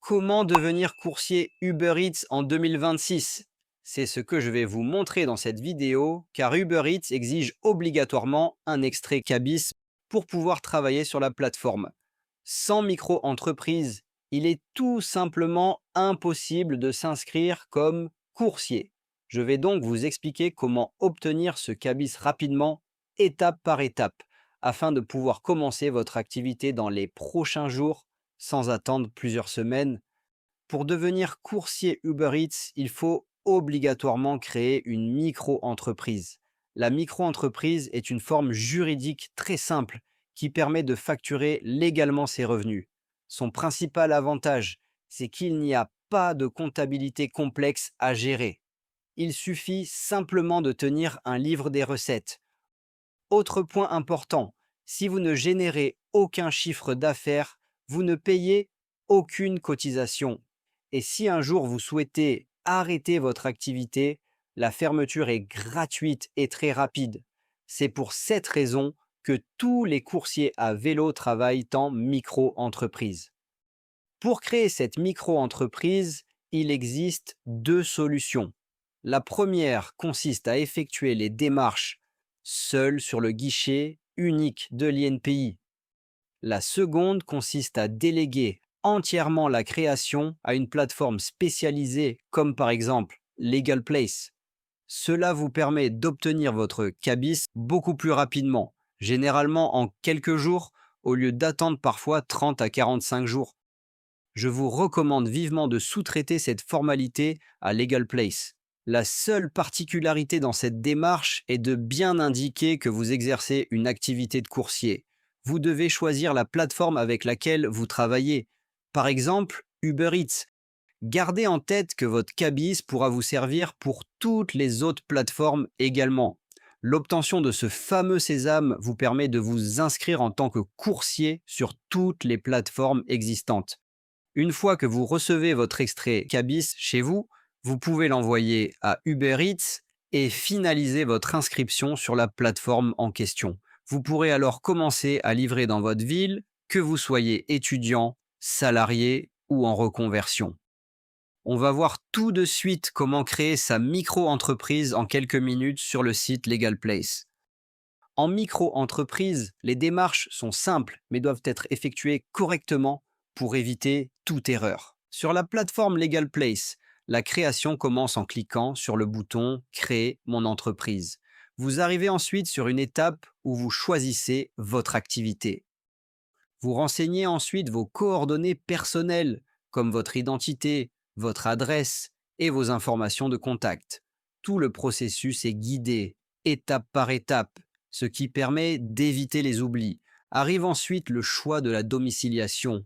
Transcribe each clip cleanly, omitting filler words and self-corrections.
Comment devenir coursier Uber Eats en 2026? C'est ce que je vais vous montrer dans cette vidéo, car Uber Eats exige obligatoirement un extrait CABIS pour pouvoir travailler sur la plateforme. Sans micro-entreprise, il est tout simplement impossible de s'inscrire comme coursier. Je vais donc vous expliquer comment obtenir ce CABIS rapidement, étape par étape, afin de pouvoir commencer votre activité dans les prochains jours sans attendre plusieurs semaines. Pour devenir coursier Uber Eats, il faut obligatoirement créer une micro-entreprise. La micro-entreprise est une forme juridique très simple qui permet de facturer légalement ses revenus. Son principal avantage, c'est qu'il n'y a pas de comptabilité complexe à gérer. Il suffit simplement de tenir un livre des recettes. Autre point important, si vous ne générez aucun chiffre d'affaires, vous ne payez aucune cotisation. Et si un jour vous souhaitez arrêter votre activité, la fermeture est gratuite et très rapide. C'est pour cette raison que tous les coursiers à vélo travaillent en micro-entreprise. Pour créer cette micro-entreprise, il existe deux solutions. La première consiste à effectuer les démarches seul sur le guichet unique de l'INPI. La seconde consiste à déléguer entièrement la création à une plateforme spécialisée comme par exemple Legal Place. Cela vous permet d'obtenir votre CABIS beaucoup plus rapidement, généralement en quelques jours au lieu d'attendre parfois 30 à 45 jours. Je vous recommande vivement de sous-traiter cette formalité à Legal Place. La seule particularité dans cette démarche est de bien indiquer que vous exercez une activité de coursier. Vous devez choisir la plateforme avec laquelle vous travaillez. Par exemple, Uber Eats. Gardez en tête que votre cabis pourra vous servir pour toutes les autres plateformes également. L'obtention de ce fameux sésame vous permet de vous inscrire en tant que coursier sur toutes les plateformes existantes. Une fois que vous recevez votre extrait CABIS chez vous, vous pouvez l'envoyer à Uber Eats et finaliser votre inscription sur la plateforme en question. Vous pourrez alors commencer à livrer dans votre ville, que vous soyez étudiant, salarié ou en reconversion. On va voir tout de suite comment créer sa micro-entreprise en quelques minutes sur le site Legal Place. En micro-entreprise, les démarches sont simples mais doivent être effectuées correctement pour éviter toute erreur. Sur la plateforme Legal Place, la création commence en cliquant sur le bouton Créer mon entreprise. Vous arrivez ensuite sur une étape où vous choisissez votre activité. Vous renseignez ensuite vos coordonnées personnelles comme votre identité, votre adresse et vos informations de contact. Tout le processus est guidé, étape par étape, ce qui permet d'éviter les oublis. Arrive ensuite le choix de la domiciliation.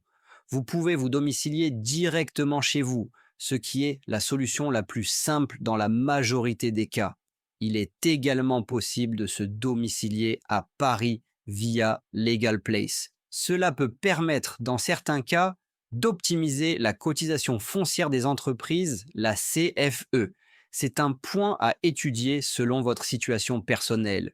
Vous pouvez vous domicilier directement chez vous, ce qui est la solution la plus simple dans la majorité des cas. Il est également possible de se domicilier à Paris via Legal Place. Cela peut permettre, dans certains cas, d'optimiser la cotisation foncière des entreprises, la CFE. C'est un point à étudier selon votre situation personnelle.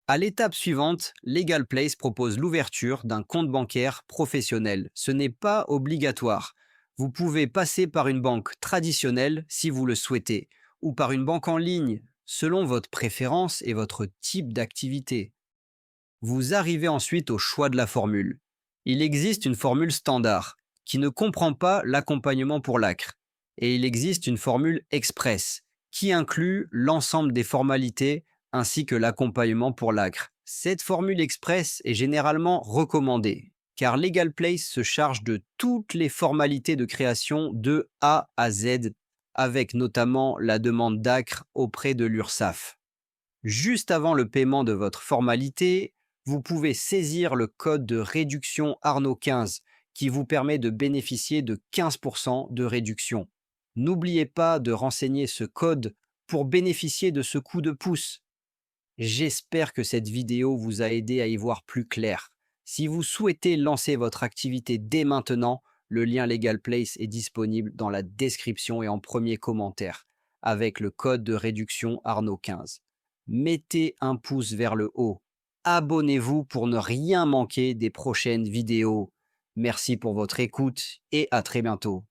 À l'étape suivante, Legal Place propose l'ouverture d'un compte bancaire professionnel. Ce n'est pas obligatoire. Vous pouvez passer par une banque traditionnelle si vous le souhaitez, ou par une banque en ligne, selon votre préférence et votre type d'activité. Vous arrivez ensuite au choix de la formule. Il existe une formule standard qui ne comprend pas l'accompagnement pour l'ACRE et il existe une formule express qui inclut l'ensemble des formalités ainsi que l'accompagnement pour l'ACRE. Cette formule express est généralement recommandée car Legal Place se charge de toutes les formalités de création de A à Z avec notamment la demande d'ACRE auprès de l'URSSAF. Juste avant le paiement de votre formalité, vous pouvez saisir le code de réduction Arnaud 15 qui vous permet de bénéficier de 15% de réduction. N'oubliez pas de renseigner ce code pour bénéficier de ce coup de pouce. J'espère que cette vidéo vous a aidé à y voir plus clair. Si vous souhaitez lancer votre activité dès maintenant, le lien Legal Place est disponible dans la description et en premier commentaire avec le code de réduction Arnaud 15. Mettez un pouce vers le haut. Abonnez-vous pour ne rien manquer des prochaines vidéos. Merci pour votre écoute et à très bientôt.